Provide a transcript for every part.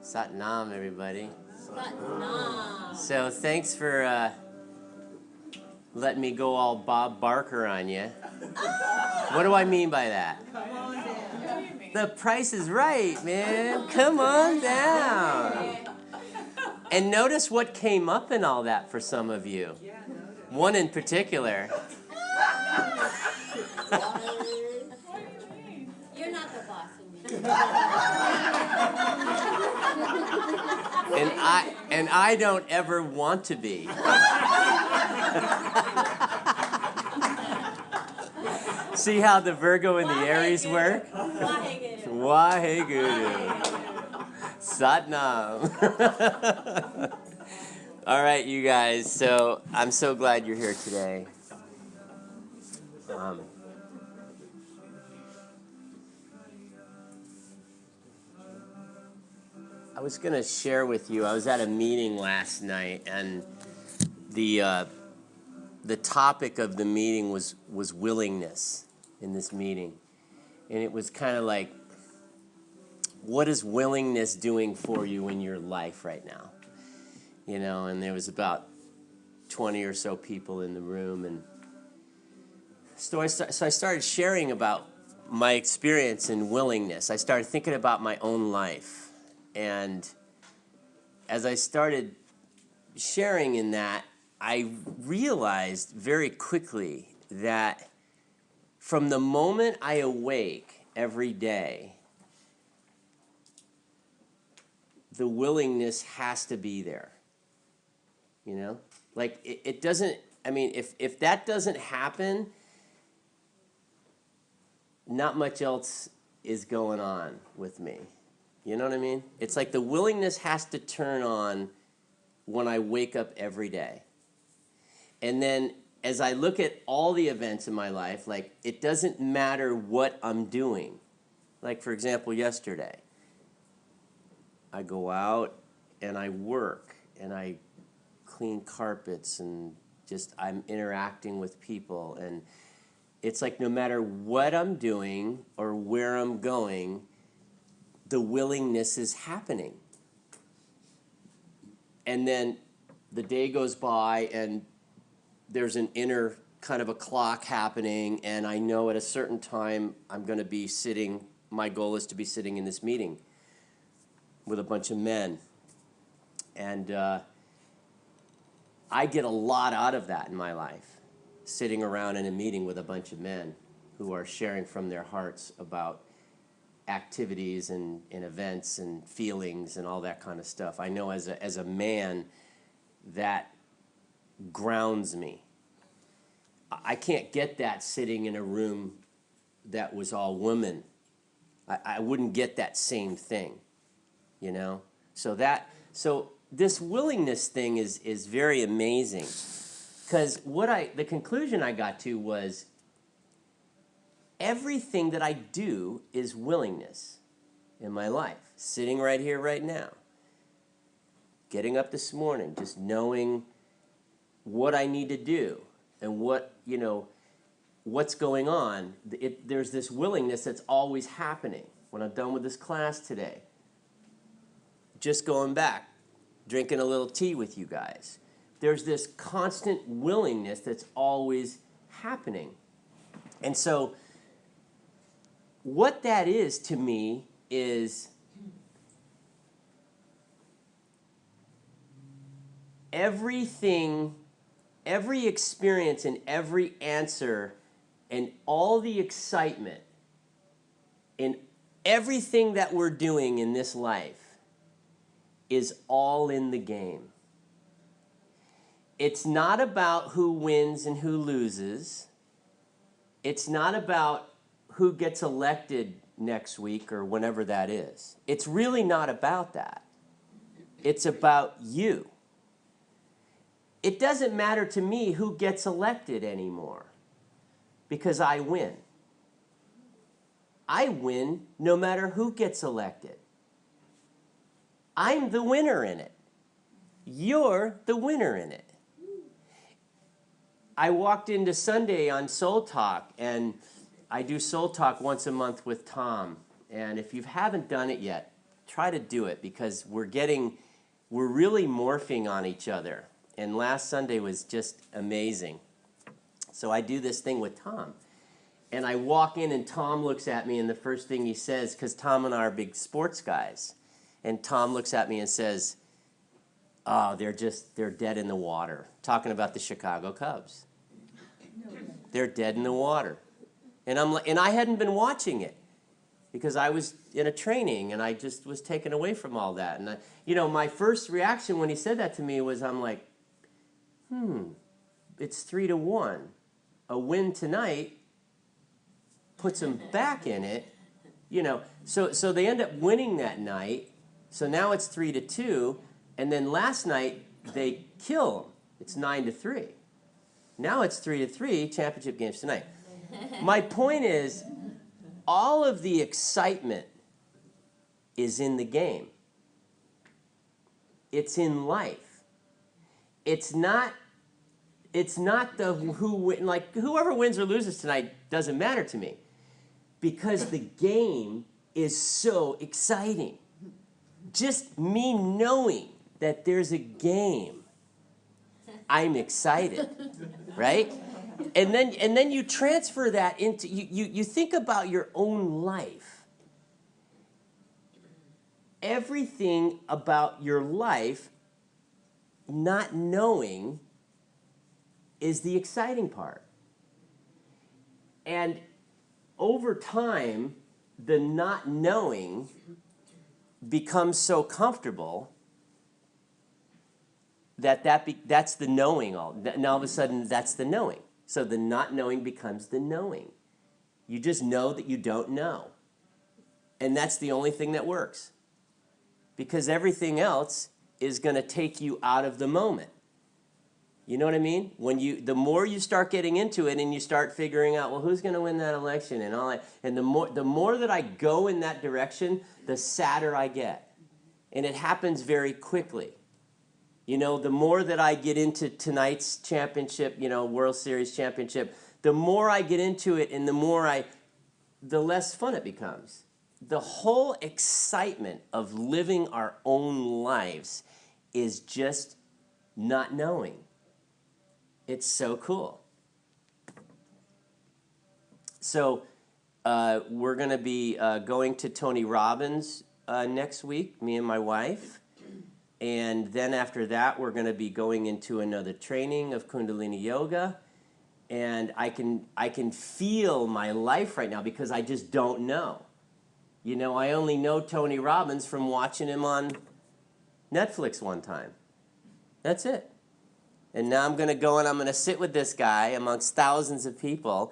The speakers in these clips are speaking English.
Satnam, everybody. Satnam. So thanks for letting me go all Bob Barker on you. What do I mean by that? The Price is Right, man. Come on down. And notice what came up in all that for some of you. One in particular. You're not the boss of me. And I don't ever want to be. See how the Virgo and the Aries work? Waheguru. Satnam. All right, you guys. So I'm so glad you're here today. I was going to share with you, I was at a meeting last night, and the topic of the meeting was willingness in this meeting. And it was kind of like, what is willingness doing for you in your life right now? You know, and there was about 20 or so people in the room. And so I started sharing about my experience in willingness. I started thinking about my own life. And as I started sharing in that, I realized very quickly that from the moment I awake every day, the willingness has to be there. You know? Like, it doesn't, I mean, if that doesn't happen, not much else is going on with me. You know what I mean? It's like the willingness has to turn on when I wake up every day. And then as I look at all the events in my life, like, it doesn't matter what I'm doing. Like, for example, yesterday, I go out and I work and I clean carpets and just I'm interacting with people. And it's like no matter what I'm doing or where I'm going, the willingness is happening. And then the day goes by and there's an inner kind of a clock happening, and I know at a certain time I'm going to be sitting, my goal is to be sitting in this meeting with a bunch of men. And I get a lot out of that in my life, sitting around in a meeting with a bunch of men who are sharing from their hearts about activities and events and feelings and all that kind of stuff. I know as a man, that grounds me. I can't get that sitting in a room that was all women. I wouldn't get that same thing, you know? So this willingness thing is very amazing, because the conclusion I got to was everything that I do is willingness in my life. Sitting right here, right now. Getting up this morning, just knowing what I need to do and what's going on. There's this willingness that's always happening. When I'm done with this class today, just going back, drinking a little tea with you guys. There's this constant willingness that's always happening. And so what that is to me is everything, every experience and every answer and all the excitement in everything that we're doing in this life is all in the game. It's not about who wins and who loses. It's not about who gets elected next week or whenever that is. It's really not about that. It's about you. It doesn't matter to me who gets elected anymore because I win. I win no matter who gets elected. I'm the winner in it. You're the winner in it. I walked into Sunday on Soul Talk, and I do Soul Talk once a month with Tom. And if you haven't done it yet, try to do it because we're really morphing on each other. And last Sunday was just amazing. So I do this thing with Tom. And I walk in and Tom looks at me and the first thing he says, because Tom and I are big sports guys, and Tom looks at me and says, "Oh, they're dead in the water." Talking about the Chicago Cubs. They're dead in the water. And I hadn't been watching it because I was in a training and I just was taken away from all that. And my first reaction when he said that to me was I'm like, it's 3-1. A win tonight puts them back in it. So they end up winning that night. So now it's 3-2. And then last night they kill them. It's 9-3. Now it's 3-3. Championship games tonight. My point is, all of the excitement is in the game. It's in life. It's not the who win, like whoever wins or loses tonight doesn't matter to me because the game is so exciting. Just me knowing that there's a game, I'm excited, right? And then you transfer that into you think about your own life. Everything about your life, not knowing, is the exciting part. And over time, the not knowing becomes so comfortable that's the knowing. Now all of a sudden, that's the knowing. So the not knowing becomes the knowing. You just know that you don't know. And that's the only thing that works. Because everything else is going to take you out of the moment. You know what I mean? The more you start getting into it and you start figuring out, well, who's going to win that election and all that, and the more that I go in that direction, the sadder I get. And it happens very quickly. The more that I get into tonight's championship, World Series championship, the more I get into it and the less fun it becomes. The whole excitement of living our own lives is just not knowing. It's so cool. So we're going to be going to Tony Robbins next week, me and my wife. And then after that, we're going to be going into another training of Kundalini Yoga. And I can feel my life right now because I just don't know. I only know Tony Robbins from watching him on Netflix one time. That's it. And now I'm going to go and I'm going to sit with this guy amongst thousands of people,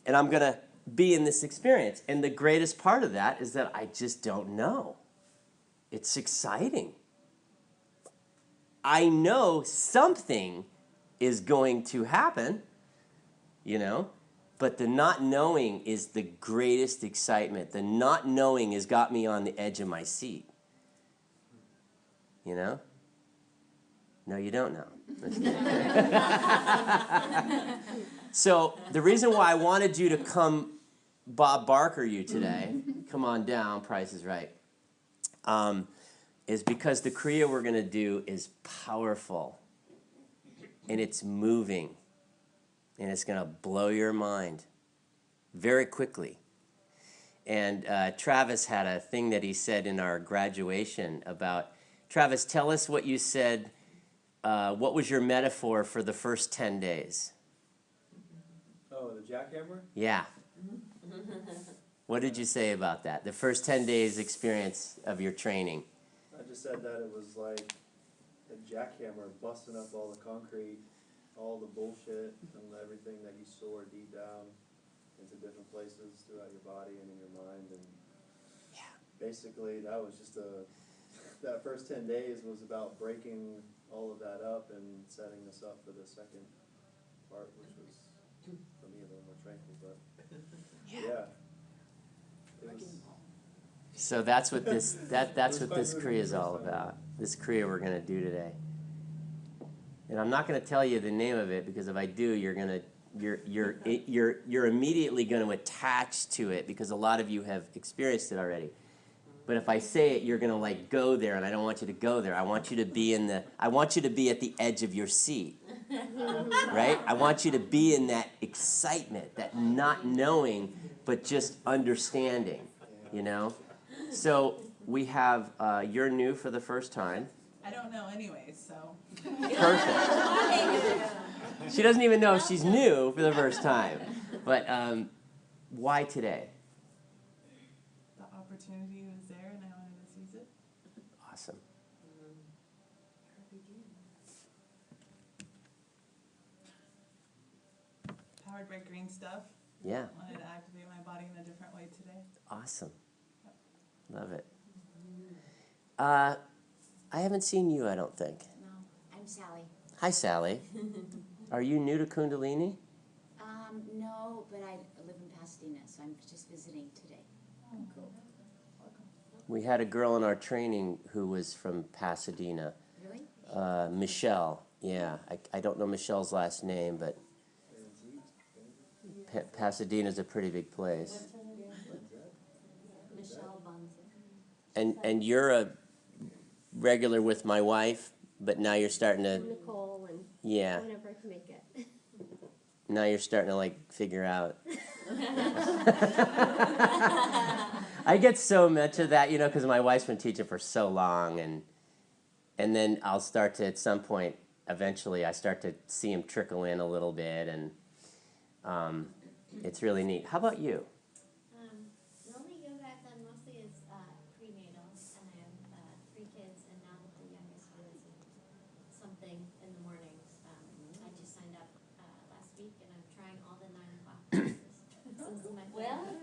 and I'm going to be in this experience. And the greatest part of that is that I just don't know. It's exciting. I know something is going to happen, but the not knowing is the greatest excitement. The not knowing has got me on the edge of my seat. No, you don't know. So the reason why I wanted you to come, Bob Barker, you today, come on down, Price is Right, is because the Kriya we're going to do is powerful, and it's moving, and it's going to blow your mind very quickly. And Travis had a thing that he said in our graduation about, Travis, tell us what you said what was your metaphor for the first 10 days? Oh, the jackhammer? Yeah. What did you say about that? The first 10 days experience of your training. I just said that it was like a jackhammer busting up all the concrete, all the bullshit, and everything that you store deep down into different places throughout your body and in your mind. And basically, that was just that first 10 days was about breaking all of that up and setting us up for the second part, which was, for me, a little more tranquil. But yeah, it was. So that's what that's what this Kriya is all about. This Kriya we're going to do today. And I'm not going to tell you the name of it, because if I do, you're immediately going to attach to it, because a lot of you have experienced it already. But if I say it, you're going to like go there, and I don't want you to go there. I want you to be at the edge of your seat. Right? I want you to be in that excitement, that not knowing, but just understanding, you know? So we have, you're new for the first time. I don't know anyway, so. Perfect. She doesn't even know if she's new for the first time. But why today? The opportunity was there and I wanted to seize it. Awesome. Powered by green stuff. Yeah. Wanted to activate my body in a different way today. Awesome. Love it. I haven't seen you, I don't think. No, I'm Sally. Hi, Sally. Are you new to Kundalini? No, but I live in Pasadena, so I'm just visiting today. Oh, cool. We had a girl in our training who was from Pasadena. Really? Michelle. Yeah. I don't know Michelle's last name, but Pasadena's a pretty big place. Michelle Bonza. And you're a regular with my wife, but now you're starting to, Nicole and yeah, whenever I can make it. now you're starting to like figure out. I get so much of that, you know, because my wife's been teaching for so long, and then I'll start to, at some point, eventually I start to see him trickle in a little bit, and it's really neat. How about you? The only yoga I've done mostly is prenatal, and I have 3 kids, and now that the youngest one is something in the mornings, I just signed up last week, and I'm trying all the 9 o'clock classes. So this is my Welcome.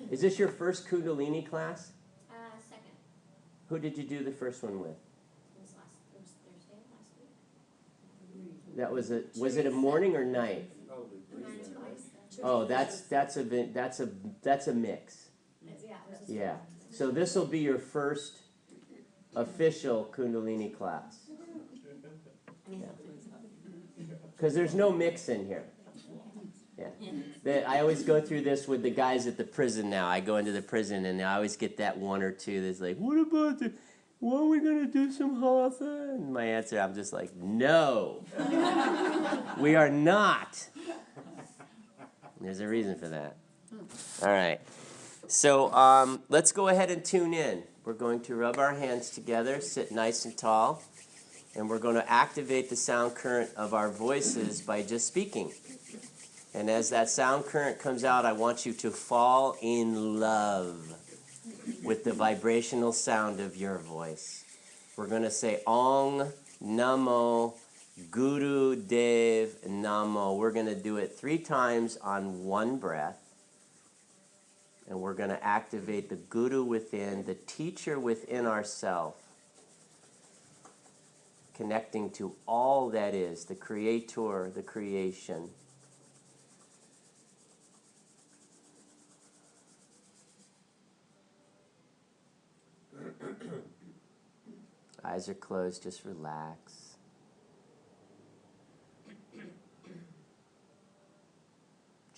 Is this your first Kundalini class? Second. Who did you do the first one with? It was Thursday last week. That was it a morning or night? Probably breathing, right? Oh, that's a mix. Yeah. Yeah. So this will be your first official Kundalini class. Because there's no mix in here. Yeah. I always go through this with the guys at the prison now. I go into the prison and I always get that one or two that's like, what about why are we going to do some hatha? And my answer, I'm just like, no. We are not. There's a reason for that. All right. So let's go ahead and tune in. We're going to rub our hands together, sit nice and tall, and we're going to activate the sound current of our voices by just speaking. And as that sound current comes out, I want you to fall in love with the vibrational sound of your voice. We're going to say Ong Namo Guru Dev Namo. We're going to do it 3 times on one breath. And we're going to activate the Guru within, the teacher within ourself, connecting to all that is, the creator, the creation. Eyes are closed, just relax.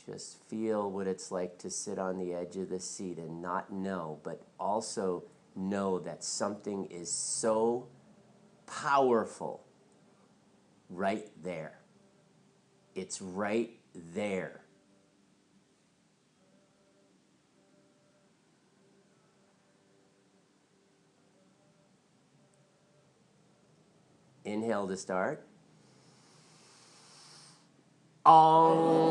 Just feel what it's like to sit on the edge of the seat and not know, but also know that something is so powerful right there. It's right there. Inhale to start. Om.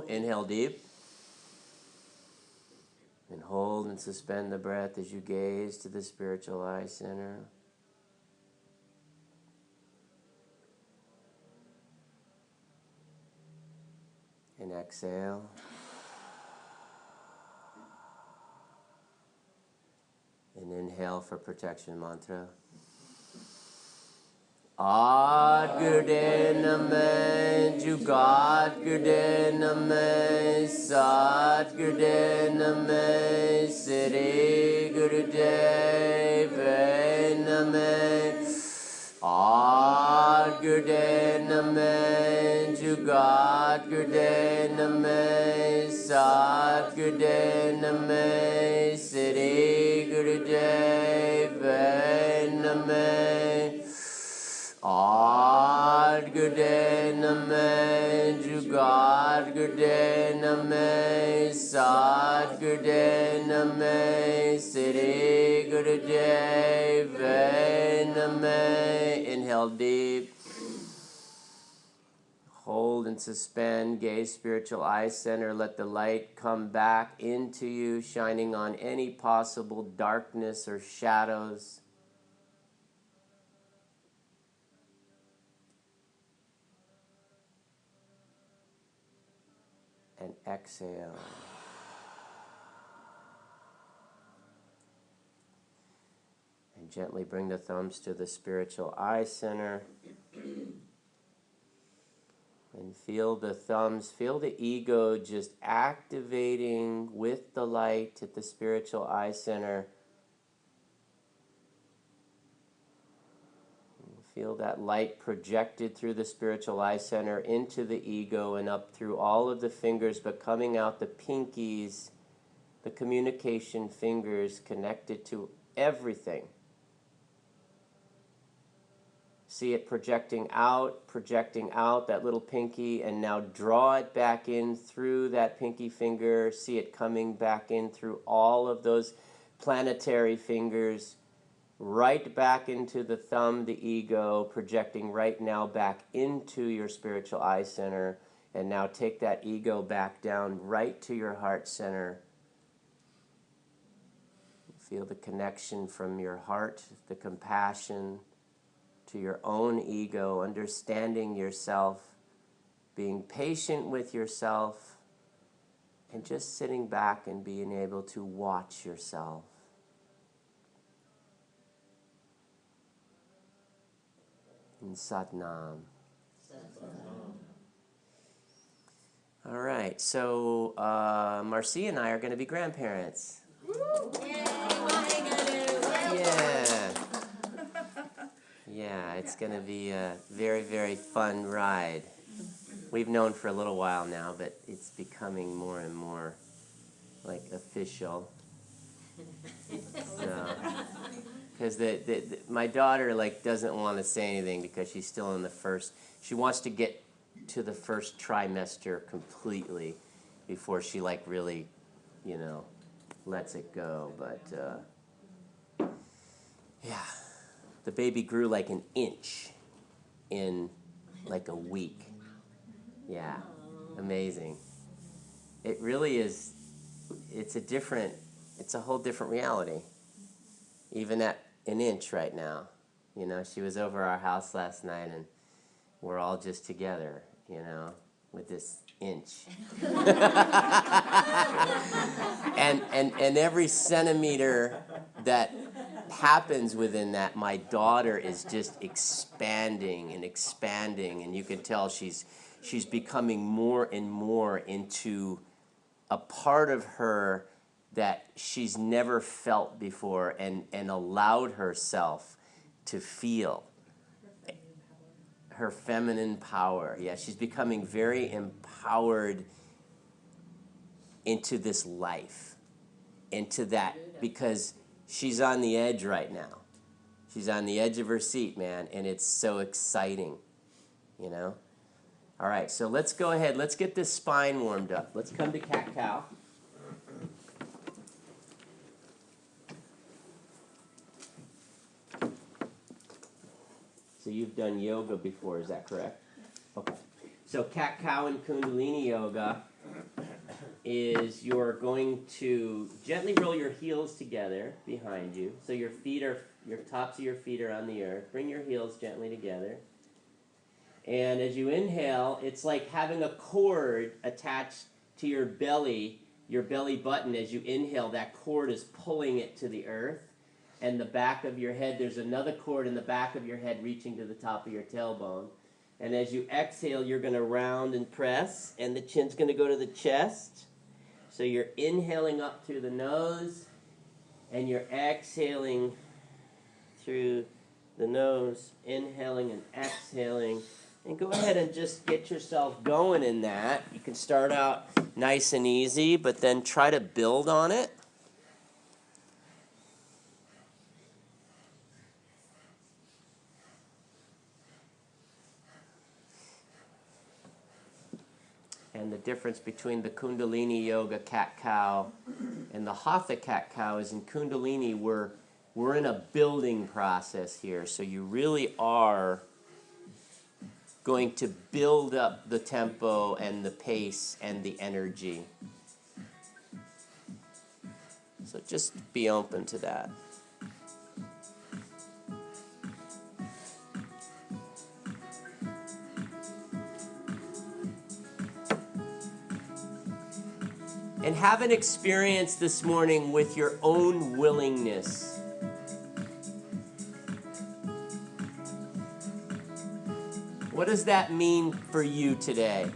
Inhale deep. And hold and suspend the breath as you gaze to the spiritual eye center. And exhale. And inhale for protection mantra. Ad Gurudev Namah, Jugat Gurudev Namah, Sat Gurudev Namah, Sri Gurudev Namah. Ad Gurudev Namah, Jugat Gurudev Namah, Sat Gurudev Namah, Sri Gurudev Namah. Ad Gurudev Namah, Jugat Gurudev Namah, Sat Gurudev Namah, Sri Gurudev Namah. Inhale deep. Hold and suspend, gaze spiritual eye center. Let the light come back into you, shining on any possible darkness or shadows. And exhale. And gently bring the thumbs to the spiritual eye center. And feel the thumbs, feel the ego just activating with the light at the spiritual eye center. Feel that light projected through the spiritual eye center into the ego and up through all of the fingers, but coming out the pinkies, the communication fingers connected to everything. See it projecting out, that little pinky, and now draw it back in through that pinky finger. See it coming back in through all of those planetary fingers, right back into the thumb, the ego, projecting right now back into your spiritual eye center. And now take that ego back down right to your heart center. Feel the connection from your heart, the compassion, to your own ego, understanding yourself, being patient with yourself, and just sitting back and being able to watch yourself. In Sat Nam. All right, so Marcy and I are going to be grandparents. Yeah. Yeah, it's going to be a very, very fun ride. We've known for a little while now, but it's becoming more and more like official. So, because my daughter doesn't want to say anything because she's still in the first. She wants to get to the first trimester completely before she really, lets it go. But yeah. The baby grew like an inch in like a week. Yeah, amazing. It really is, it's a whole different reality. Even at an inch right now. You know, she was over our house last night, and we're all just together, you know, with this inch. and every centimeter that happens within that, my daughter is just expanding, and you can tell she's becoming more and more into a part of her that she's never felt before, and allowed herself to feel. Her feminine power. Yeah, she's becoming very empowered into this life, into that, because she's on the edge right now. She's on the edge of her seat, man, and it's so exciting, you know? All right, so let's go ahead. Let's get this spine warmed up. Let's come to cat-cow. So you've done yoga before, is that correct? Okay. So cat-cow and kundalini yoga is you're going to gently roll your heels together behind you. So your tops of your feet are on the earth. Bring your heels gently together. And as you inhale, it's like having a cord attached to your belly button. As you inhale, that cord is pulling it to the earth. And the back of your head, there's another cord in the back of your head reaching to the top of your tailbone. And as you exhale, you're going to round and press, and the chin's going to go to the chest. So you're inhaling up through the nose, and you're exhaling through the nose, inhaling and exhaling. And go ahead and just get yourself going in that. You can start out nice and easy, but then try to build on it. And the difference between the Kundalini Yoga cat-cow and the Hatha cat-cow is in Kundalini, we're in a building process here. So you really are going to build up the tempo and the pace and the energy. So just be open to that. And have an experience this morning with your own willingness. What does that mean for you today?